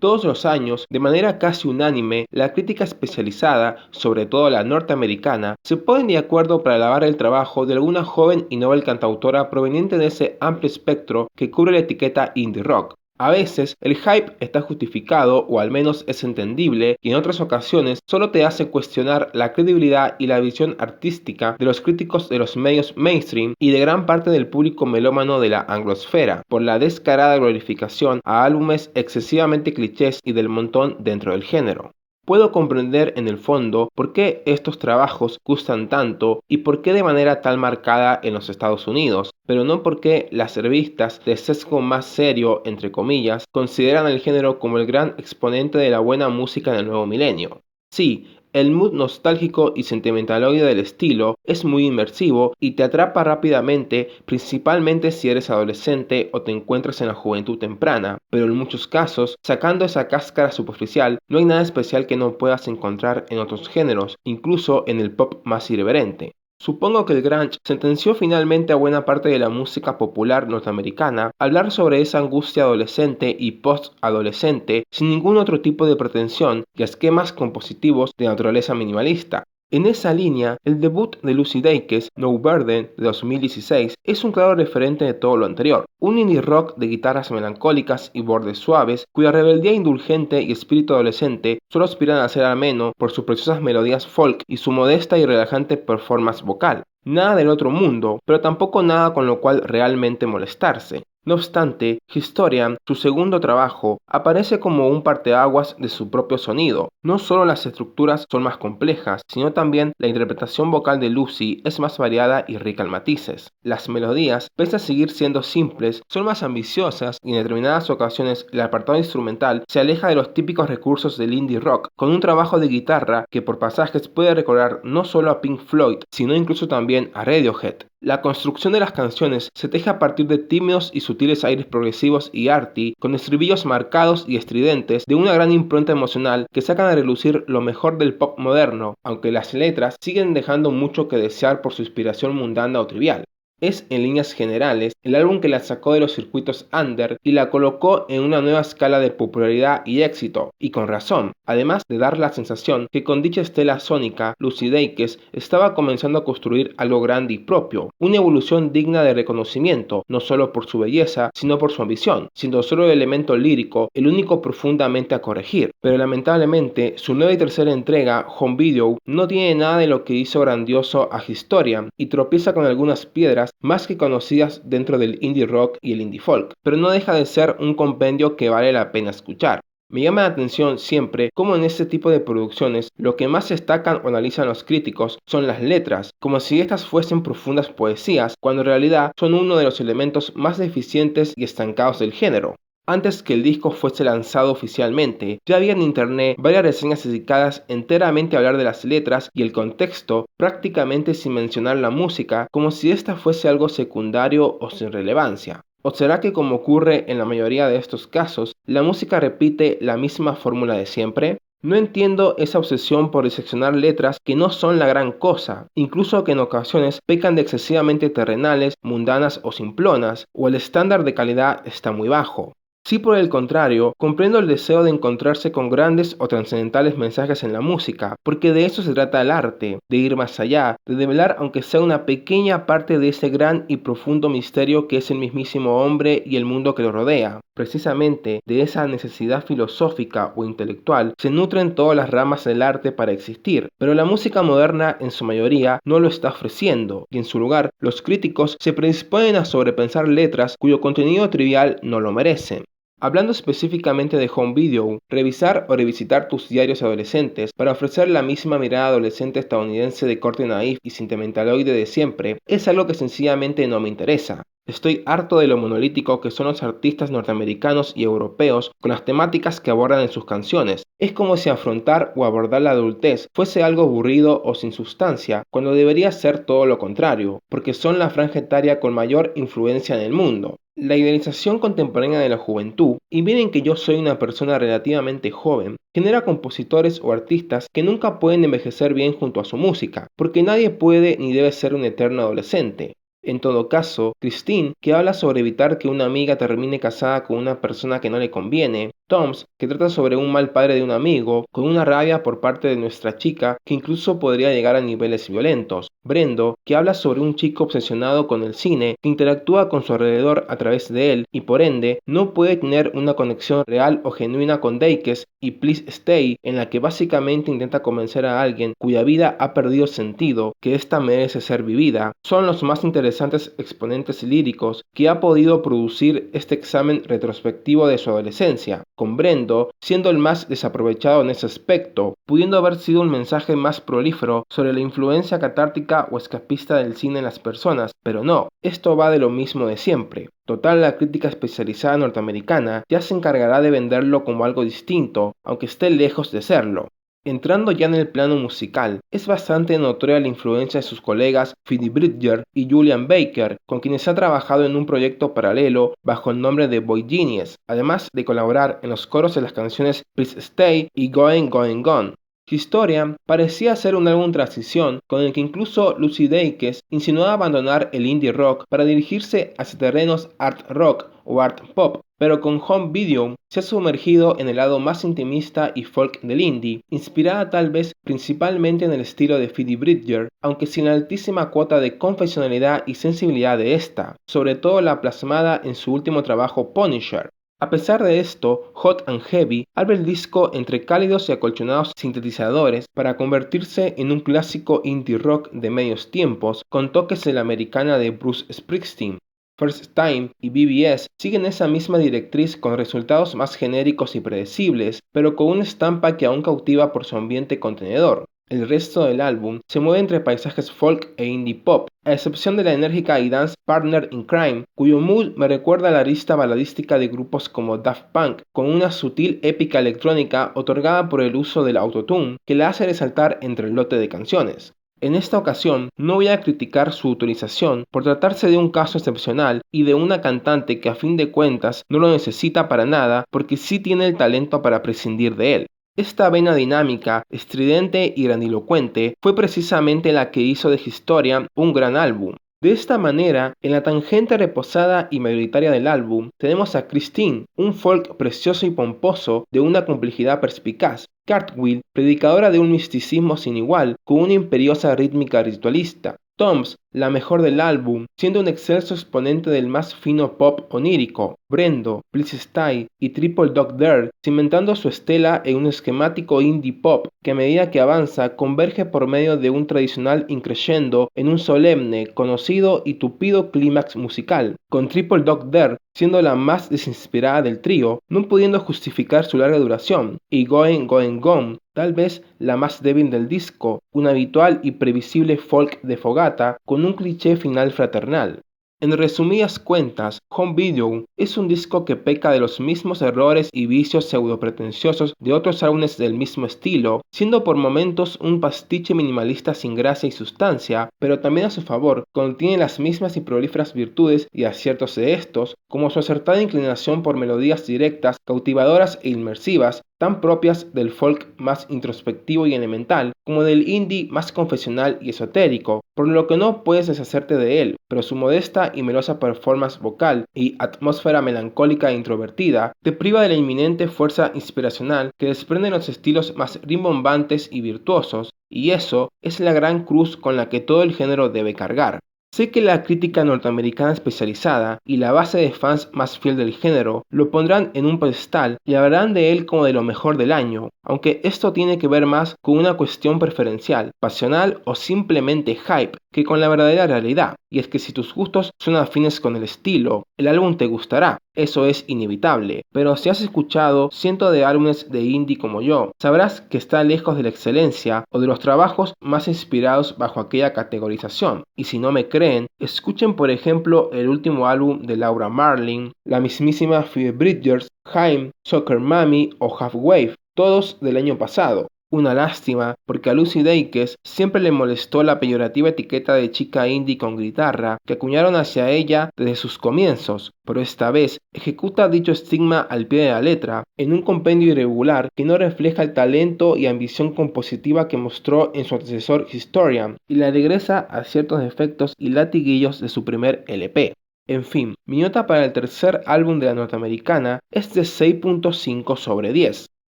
Todos los años, de manera casi unánime, la crítica especializada, sobre todo la norteamericana, se ponen de acuerdo para alabar el trabajo de alguna joven y novel cantautora proveniente de ese amplio espectro que cubre la etiqueta indie rock. A veces el hype está justificado o al menos es entendible y en otras ocasiones solo te hace cuestionar la credibilidad y la visión artística de los críticos de los medios mainstream y de gran parte del público melómano de la anglosfera por la descarada glorificación a álbumes excesivamente clichés y del montón dentro del género. Puedo comprender en el fondo por qué estos trabajos gustan tanto y por qué de manera tan marcada en los Estados Unidos, pero no por qué las revistas de sesgo más serio, entre comillas, consideran el género como el gran exponente de la buena música en el nuevo milenio. Sí, el mood nostálgico y sentimentaloide del estilo es muy inmersivo y te atrapa rápidamente, principalmente si eres adolescente o te encuentras en la juventud temprana, pero en muchos casos, sacando esa cáscara superficial, no hay nada especial que no puedas encontrar en otros géneros, incluso en el pop más irreverente. Supongo que el grunge sentenció finalmente a buena parte de la música popular norteamericana a hablar sobre esa angustia adolescente y post-adolescente sin ningún otro tipo de pretensión y esquemas compositivos de naturaleza minimalista. En esa línea, el debut de Lucy Dacus, No Burden, de 2016, es un claro referente de todo lo anterior. Un indie rock de guitarras melancólicas y bordes suaves, cuya rebeldía indulgente y espíritu adolescente solo aspiran a ser ameno por sus preciosas melodías folk y su modesta y relajante performance vocal. Nada del otro mundo, pero tampoco nada con lo cual realmente molestarse. No obstante, Historian, su segundo trabajo, aparece como un parteaguas de su propio sonido. No solo las estructuras son más complejas, sino también la interpretación vocal de Lucy es más variada y rica en matices. Las melodías, pese a seguir siendo simples, son más ambiciosas y en determinadas ocasiones el apartado instrumental se aleja de los típicos recursos del indie rock, con un trabajo de guitarra que por pasajes puede recordar no solo a Pink Floyd, sino incluso también a Radiohead. La construcción de las canciones se teje a partir de tímidos y sutiles aires progresivos y arty, con estribillos marcados y estridentes de una gran impronta emocional que sacan a relucir lo mejor del pop moderno, aunque las letras siguen dejando mucho que desear por su inspiración mundana o trivial. Es, en líneas generales, el álbum que la sacó de los circuitos under y la colocó en una nueva escala de popularidad y éxito, y con razón, además de dar la sensación que con dicha estela sónica, Lucy Dacus estaba comenzando a construir algo grande y propio, una evolución digna de reconocimiento, no solo por su belleza, sino por su ambición, siendo solo el elemento lírico el único profundamente a corregir. Pero lamentablemente, su nueva y tercera entrega, Home Video, no tiene nada de lo que hizo grandioso a Historia, y tropieza con algunas piedras más que conocidas dentro del indie rock y el indie folk, pero no deja de ser un compendio que vale la pena escuchar. Me llama la atención siempre cómo en este tipo de producciones lo que más destacan o analizan los críticos son las letras, como si estas fuesen profundas poesías, cuando en realidad son uno de los elementos más deficientes y estancados del género. Antes que el disco fuese lanzado oficialmente, ya había en internet varias reseñas dedicadas enteramente a hablar de las letras y el contexto, prácticamente sin mencionar la música, como si esta fuese algo secundario o sin relevancia. ¿O será que, como ocurre en la mayoría de estos casos, la música repite la misma fórmula de siempre? No entiendo esa obsesión por diseccionar letras que no son la gran cosa, incluso que en ocasiones pecan de excesivamente terrenales, mundanas o simplonas, o el estándar de calidad está muy bajo. Sí, por el contrario, comprendo el deseo de encontrarse con grandes o trascendentales mensajes en la música, porque de eso se trata el arte, de ir más allá, de develar aunque sea una pequeña parte de ese gran y profundo misterio que es el mismísimo hombre y el mundo que lo rodea. Precisamente de esa necesidad filosófica o intelectual se nutren todas las ramas del arte para existir, pero la música moderna en su mayoría no lo está ofreciendo, y en su lugar los críticos se predisponen a sobrepensar letras cuyo contenido trivial no lo merecen. Hablando específicamente de Home Video, revisar o revisitar tus diarios adolescentes para ofrecer la misma mirada adolescente estadounidense de corte naif y sentimentaloide de siempre es algo que sencillamente no me interesa. Estoy harto de lo monolítico que son los artistas norteamericanos y europeos con las temáticas que abordan en sus canciones. Es como si afrontar o abordar la adultez fuese algo aburrido o sin sustancia, cuando debería ser todo lo contrario, porque son la franja etaria con mayor influencia en el mundo. La idealización contemporánea de la juventud, y miren que yo soy una persona relativamente joven, genera compositores o artistas que nunca pueden envejecer bien junto a su música, porque nadie puede ni debe ser un eterno adolescente. En todo caso, Christine, que habla sobre evitar que una amiga termine casada con una persona que no le conviene, Toms, que trata sobre un mal padre de un amigo, con una rabia por parte de nuestra chica que incluso podría llegar a niveles violentos. Brendo, que habla sobre un chico obsesionado con el cine, que interactúa con su alrededor a través de él y por ende no puede tener una conexión real o genuina con Deikes, y Please Stay, en la que básicamente intenta convencer a alguien cuya vida ha perdido sentido que ésta merece ser vivida, son los más interesantes exponentes líricos que ha podido producir este examen retrospectivo de su adolescencia, con Brendo siendo el más desaprovechado en ese aspecto, pudiendo haber sido un mensaje más prolífero sobre la influencia catártica o escapista del cine en las personas, pero no, esto va de lo mismo de siempre. Total, la crítica especializada norteamericana ya se encargará de venderlo como algo distinto, aunque esté lejos de serlo. Entrando ya en el plano musical, es bastante notoria la influencia de sus colegas Phoebe Bridgers y Julian Baker, con quienes ha trabajado en un proyecto paralelo bajo el nombre de Boy Genius, además de colaborar en los coros de las canciones Please Stay y Going Going Gone. Historia parecía ser un álbum transición con el que incluso Lucy Dacus insinuaba abandonar el indie rock para dirigirse hacia terrenos art rock o art pop, pero con Home Video se ha sumergido en el lado más intimista y folk del indie, inspirada tal vez principalmente en el estilo de Phoebe Bridgers, aunque sin la altísima cuota de confesionalidad y sensibilidad de esta, sobre todo la plasmada en su último trabajo Punisher. A pesar de esto, Hot and Heavy abre el disco entre cálidos y acolchonados sintetizadores para convertirse en un clásico indie rock de medios tiempos con toques de la americana de Bruce Springsteen. First Time y BBS siguen esa misma directriz con resultados más genéricos y predecibles, pero con una estampa que aún cautiva por su ambiente contenedor. El resto del álbum se mueve entre paisajes folk e indie pop, a excepción de la enérgica y dance Partner in Crime, cuyo mood me recuerda a la arista baladística de grupos como Daft Punk, con una sutil épica electrónica otorgada por el uso del autotune que la hace resaltar entre el lote de canciones. En esta ocasión no voy a criticar su utilización por tratarse de un caso excepcional y de una cantante que a fin de cuentas no lo necesita para nada porque sí tiene el talento para prescindir de él. Esta vena dinámica, estridente y grandilocuente fue precisamente la que hizo de Historia un gran álbum. De esta manera, en la tangente reposada y mayoritaria del álbum, tenemos a Christine, un folk precioso y pomposo de una complejidad perspicaz, Cartwheel, predicadora de un misticismo sin igual, con una imperiosa rítmica ritualista, Toms, la mejor del álbum, siendo un excelso exponente del más fino pop onírico, Brendo, Please Stay y Triple Dog Dare, cimentando su estela en un esquemático indie pop que a medida que avanza converge por medio de un tradicional increscendo en un solemne, conocido y tupido clímax musical, con Triple Dog Dare siendo la más desinspirada del trío, no pudiendo justificar su larga duración, y Going Going Gone, tal vez la más débil del disco, un habitual y previsible folk de fogata con un cliché final fraternal. En resumidas cuentas, Home Video es un disco que peca de los mismos errores y vicios pseudopretenciosos de otros álbumes del mismo estilo, siendo por momentos un pastiche minimalista sin gracia y sustancia, pero también a su favor contiene las mismas y prolíferas virtudes y aciertos de estos, como su acertada inclinación por melodías directas, cautivadoras e inmersivas, tan propias del folk más introspectivo y elemental, como del indie más confesional y esotérico, por lo que no puedes deshacerte de él, pero su modesta y melosa performance vocal y atmósfera melancólica e introvertida te priva de la inminente fuerza inspiracional que desprenden los estilos más rimbombantes y virtuosos, y eso es la gran cruz con la que todo el género debe cargar. Sé que la crítica norteamericana especializada y la base de fans más fiel del género lo pondrán en un pedestal y hablarán de él como de lo mejor del año, aunque esto tiene que ver más con una cuestión preferencial, pasional o simplemente hype que con la verdadera realidad, y es que si tus gustos son afines con el estilo, el álbum te gustará, eso es inevitable, pero si has escuchado cientos de álbumes de indie como yo, sabrás que está lejos de la excelencia o de los trabajos más inspirados bajo aquella categorización, y si no me creen, escuchen por ejemplo el último álbum de Laura Marling, la mismísima Phoebe Bridgers, Haim, Soccer Mommy o Half Wave, todos del año pasado. Una lástima, porque a Lucy Dacus siempre le molestó la peyorativa etiqueta de chica indie con guitarra que acuñaron hacia ella desde sus comienzos, pero esta vez ejecuta dicho estigma al pie de la letra, en un compendio irregular que no refleja el talento y ambición compositiva que mostró en su antecesor Historian, y la regresa a ciertos defectos y latiguillos de su primer LP. En fin, mi nota para el tercer álbum de la norteamericana es de 6.5 sobre 10.